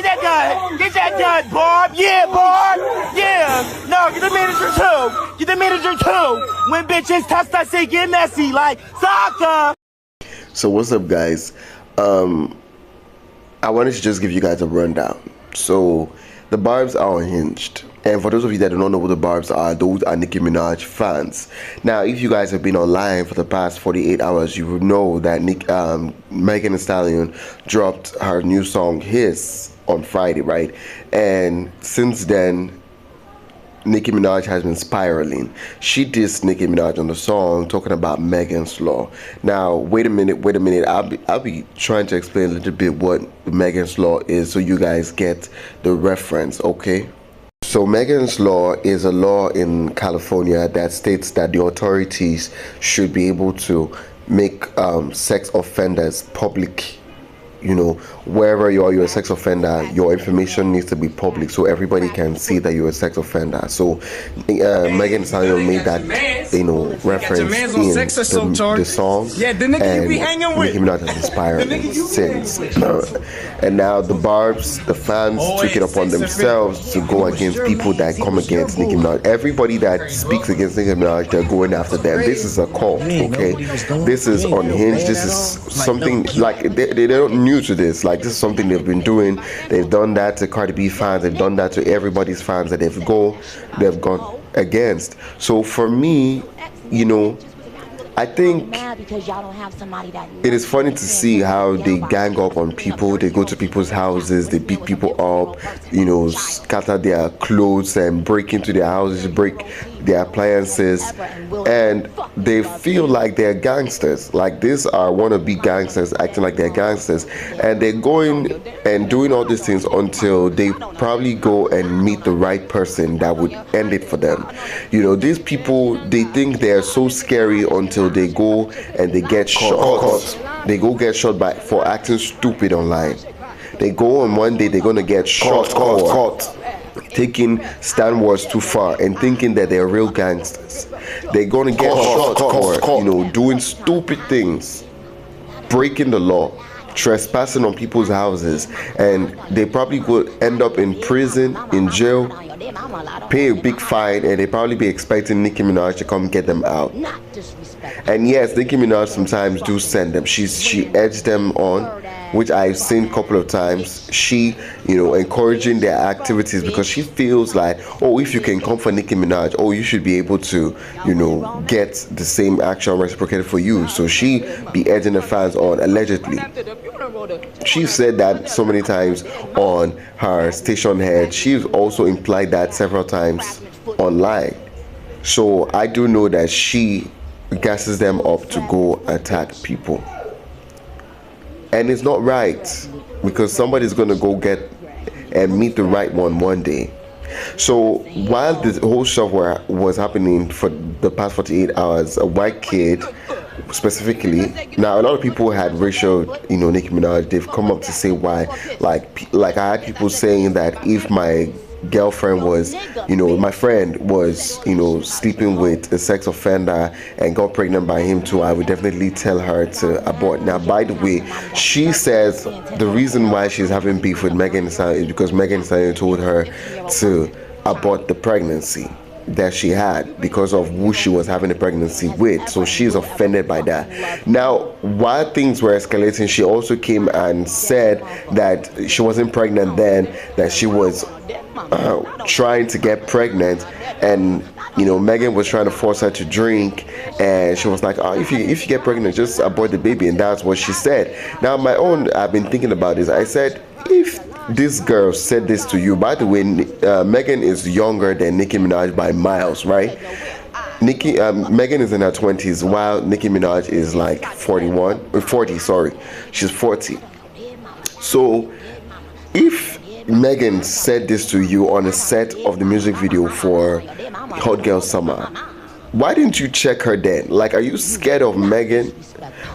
that gun. Get that gun, Barb. Yeah, Barb. Yeah. No, get the manager too. Get the manager too. When bitches touch that shit, get messy like soccer. So what's up, guys? I wanted to just give you guys a rundown. So the Barbs are unhinged, and for those of you that do not know what the Barbs are, those are Nicki Minaj fans. Now, if you guys have been online for the past 48 hours, you would know that Megan Thee Stallion dropped her new song Hiss on Friday, right? And since then, Nicki Minaj has been spiraling. She dissed Nicki Minaj on the song talking about Megan's Law. Now, wait a minute. I'll be trying to explain a little bit what Megan's Law is so you guys get the reference, okay? So Megan's Law is a law in California that states that the authorities should be able to make sex offenders public. You know, wherever you're a sex offender, your information needs to be public so everybody can see that you're a sex offender. So Megan Thee Stallion made that, reference in the song, and Nicki Minaj has inspired since. And now the Barbs, the fans, took it upon themselves to go against people that come against Nicki Minaj. Everybody that speaks against Nicki Minaj, they're going after them. This is a cult, okay? This is unhinged. This is something like they don't new to this. Like, this is something they've been doing. They've done that to Cardi B fans. They've done that to everybody's fans that they've gone against. So for me, I think it is funny to see how they gang up on people. They go to people's houses, they beat people up, scatter their clothes and break into their houses, break their appliances, and they feel like they're gangsters. Like, these are wannabe gangsters acting like they're gangsters, and they're going and doing all these things until they probably go and meet the right person that would end it for them. These people, they think they're so scary until they go and they get shot. They go get shot for acting stupid online. They go on one day, they're gonna get shot caught taking stand words too far and thinking that they're real gangsters. They're gonna get shot doing stupid things, breaking the law, trespassing on people's houses, and they probably would end up in prison, in jail, pay a big fine, and they probably be expecting Nicki Minaj to come get them out. And yes, Nicki Minaj sometimes do send them. She edged them on, which I've seen a couple of times. She, encouraging their activities because she feels like, oh, if you can come for Nicki Minaj, oh, you should be able to, get the same action reciprocated for you. So she be edging the fans on, allegedly. She said that so many times on her station head. She's also implied that several times online. So I do know that she gasses them up to go attack people. And it's not right, because somebody's going to go get and meet the right one day. So while this whole stuff was happening for the past 48 hours, a white kid specifically, now a lot of people had racial, Nicki Minaj, they've come up to say why, like I had people saying that if my girlfriend was, my friend was, sleeping with a sex offender and got pregnant by him too, I would definitely tell her to abort. Now, by the way, she says the reason why she's having beef with Megan Thee Stallion is because Megan Thee Stallion told her to abort the pregnancy that she had because of who she was having a pregnancy with. So she's offended by that. Now, while things were escalating, she also came and said that she wasn't pregnant then, that she was trying to get pregnant, and Megan was trying to force her to drink, and she was like, oh, if you get pregnant, just abort the baby. And that's what she said. Now, I've been thinking about this. I said, if this girl said this to you, by the way, Megan is younger than Nicki Minaj by miles, right? Megan is in her 20s, while Nicki Minaj is like 40, sorry. She's 40. So if Megan said this to you on a set of the music video for Hot Girl Summer, why didn't you check her then? Like, are you scared of Megan?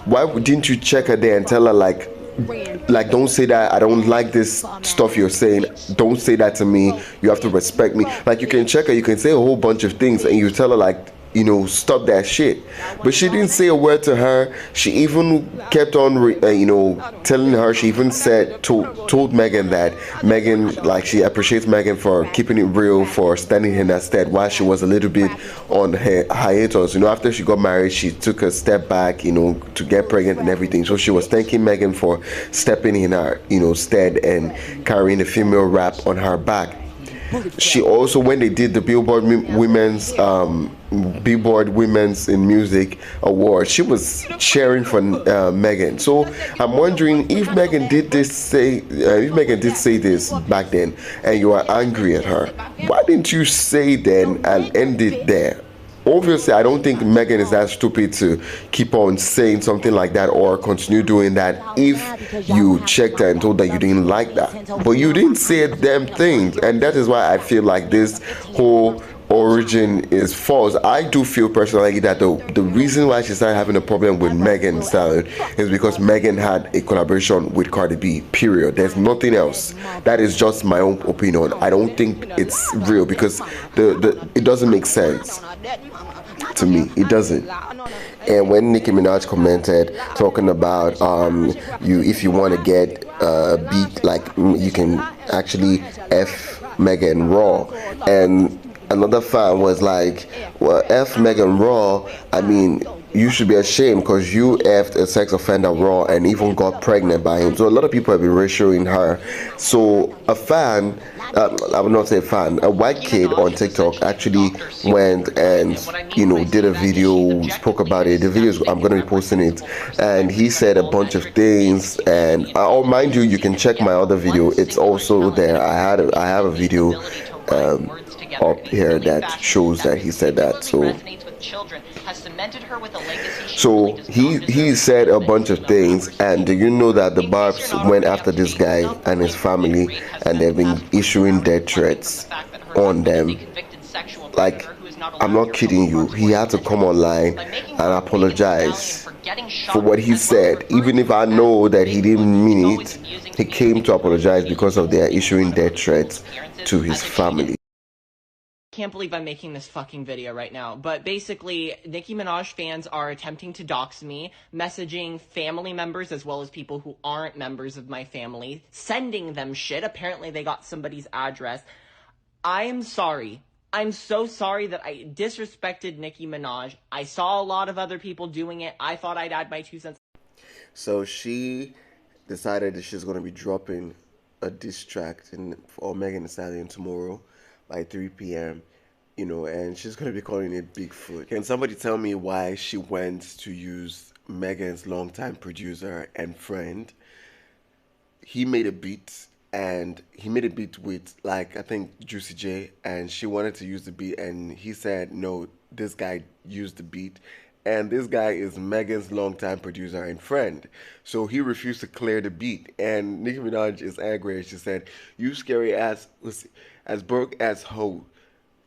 Why didn't you check her there and tell her like don't say that, I don't like this stuff you're saying, don't say that to me, you have to respect me? Like, you can check her, you can say a whole bunch of things, and you tell her like, stop that shit. But she didn't say a word to her. She even kept on telling her. She even told Megan that Megan, like, she appreciates Megan for keeping it real, for standing in her stead while she was a little bit on her hiatus. After she got married, she took a step back, to get pregnant and everything. So she was thanking Megan for stepping in her stead and carrying the female rap on her back. She also, when they did the Billboard Women's in Music Award, she was cheering for Megan. So I'm wondering if Megan did say this back then, and you are angry at her. Why didn't you say then and end it there? Obviously, I don't think Megan is that stupid to keep on saying something like that or continue doing that if you checked her and told her you didn't like that. But you didn't say a damn thing, and that is why I feel like this whole origin is false. I do feel personally that the reason why she started having a problem with Megan Thee Stallion is because Megan had a collaboration with Cardi B, period. There's nothing else. That is just my own opinion. I don't think it's real because it doesn't make sense to me. It doesn't. And when Nicki Minaj commented talking about if you want to get beat, like, you can actually F Megan raw, and another fan was like, well, F Megan raw, I mean, you should be ashamed because you effed a sex offender raw and even got pregnant by him. So a lot of people have been ratioing her. So a fan, I would not say a fan, a white kid on TikTok actually went and did a video, spoke about it. The videos, I'm going to be posting it, and he said a bunch of things. And oh, mind you, you can check my other video. It's also there. I have a video up here that shows that he said that. So he said a bunch of things, and do you know that the Barbs went after this guy and his family, and they've been issuing death threats on them? Like, I'm not kidding you. He had to come online and apologize for what he said. Even if I know that he didn't mean it, he came to apologize because of their issuing death threats to his family. Can't believe I'm making this fucking video right now, but basically Nicki Minaj fans are attempting to dox me, messaging family members as well as people who aren't members of my family, sending them shit. Apparently they got somebody's address. I am sorry. I'm so sorry that I disrespected Nicki Minaj. I saw a lot of other people doing it. I thought I'd add my 2 cents. So she decided that she's going to be dropping a diss track for Megan Thee Stallion tomorrow by 3 p.m., and she's going to be calling it Bigfoot. Can somebody tell me why she went to use Megan's longtime producer and friend? He made a beat, and he made a beat with, like, I think Juicy J, and she wanted to use the beat, and he said, no, this guy used the beat. And this guy is Megan's longtime producer and friend. So he refused to clear the beat. And Nicki Minaj is angry. She said, you scary ass, as broke as hoe.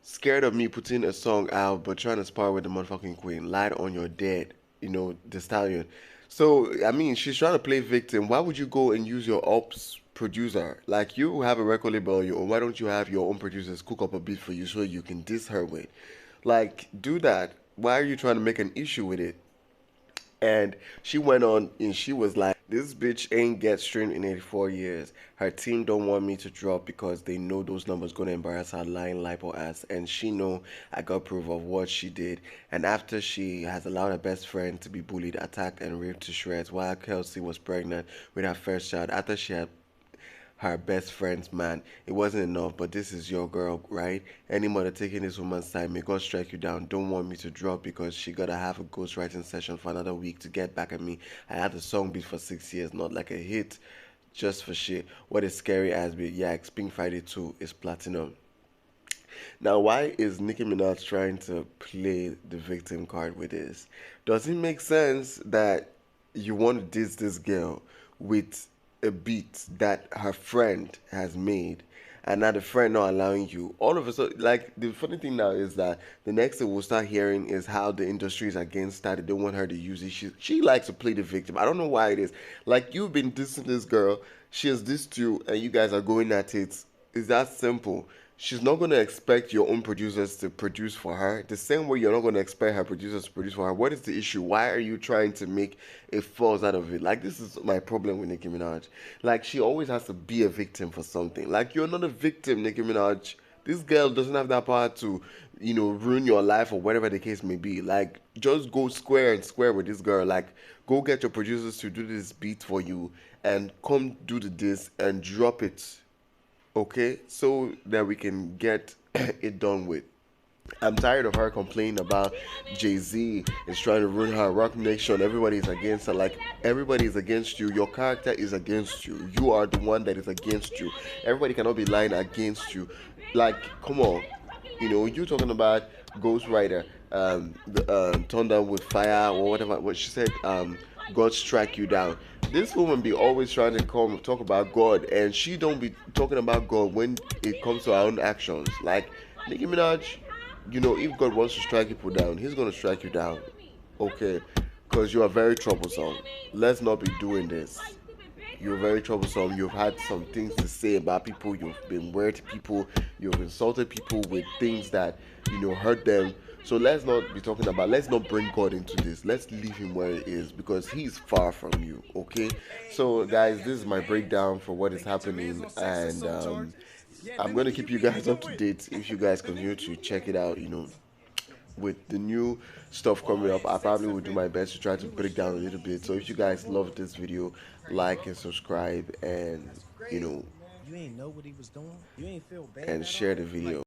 Scared of me putting a song out, but trying to spar with the motherfucking queen. Lied on your dead, the stallion. So, I mean, she's trying to play victim. Why would you go and use your ops producer? Like, you have a record label on your own. Why don't you have your own producers cook up a beat for you so you can diss her with? Like, do that. Why are you trying to make an issue with it? And she went on and she was like, this bitch ain't get streamed in 84 years. Her team don't want me to drop because they know those numbers gonna embarrass her lying lipo ass. And she know I got proof of what she did. And after she has allowed her best friend to be bullied, attacked, and ripped to shreds while Kelsey was pregnant with her first child, after she had her best friend's man, it wasn't enough, but this is your girl, right? Any mother taking this woman's side, may God strike you down. Don't want me to drop because she gotta have a ghostwriting session for another week to get back at me. I had the song beat for 6 years, not like a hit, just for shit. What a scary ass beat. Yeah, Pink Friday 2 is platinum. Now, why is Nicki Minaj trying to play the victim card with this? Does it make sense that you want to diss this girl with a beat that her friend has made, and now the friend not allowing you? All of a sudden, like, the funny thing now is that the next thing we'll start hearing is how the industry is against that. They don't want her to use it. She likes to play the victim. I don't know why it is. Like, you've been dissing this girl, she has dissed you, and you guys are going at it. It's that simple. she's not going to expect your own producers to produce for her the same way you're not going to expect her producers to produce for her. What is the issue? Why are you trying to make a fuss out of it? Like, this is my problem with Nicki Minaj. Like, she always has to be a victim for something. Like, you're not a victim, Nicki Minaj. This girl doesn't have that power to, ruin your life or whatever the case may be. Like, just go square and square with this girl. Like, go get your producers to do this beat for you and come do the disc and drop it, okay, so that we can get it done with. I'm tired of her complaining about Jay-Z is trying to ruin her Rock Nation. Everybody's against her. Like, everybody is against you. Your character is against you. You are the one that is against you. Everybody cannot be lying against you. Like, come on. You talking about Ghost Rider, Thunder with Fire or whatever. What she said, God strike you down. This woman be always trying to talk about God, and she don't be talking about God when it comes to her own actions. Like, Nicki Minaj, if God wants to strike people down, he's going to strike you down, okay? Because you are very troublesome. Let's not be doing this. You're very troublesome. You've had some things to say about people. You've been weird to people. You've insulted people with things that, hurt them. So let's not be talking about, let's not bring God into this. Let's leave him where he is because he's far from you, okay? So, guys, this is my breakdown for what is happening. And I'm going to keep you guys up to date if you guys continue to check it out, with the new stuff coming up. I probably will do my best to try to break down a little bit. So if you guys love this video, like and subscribe, and You ain't know what he was doing. You ain't feel bad. and share the video.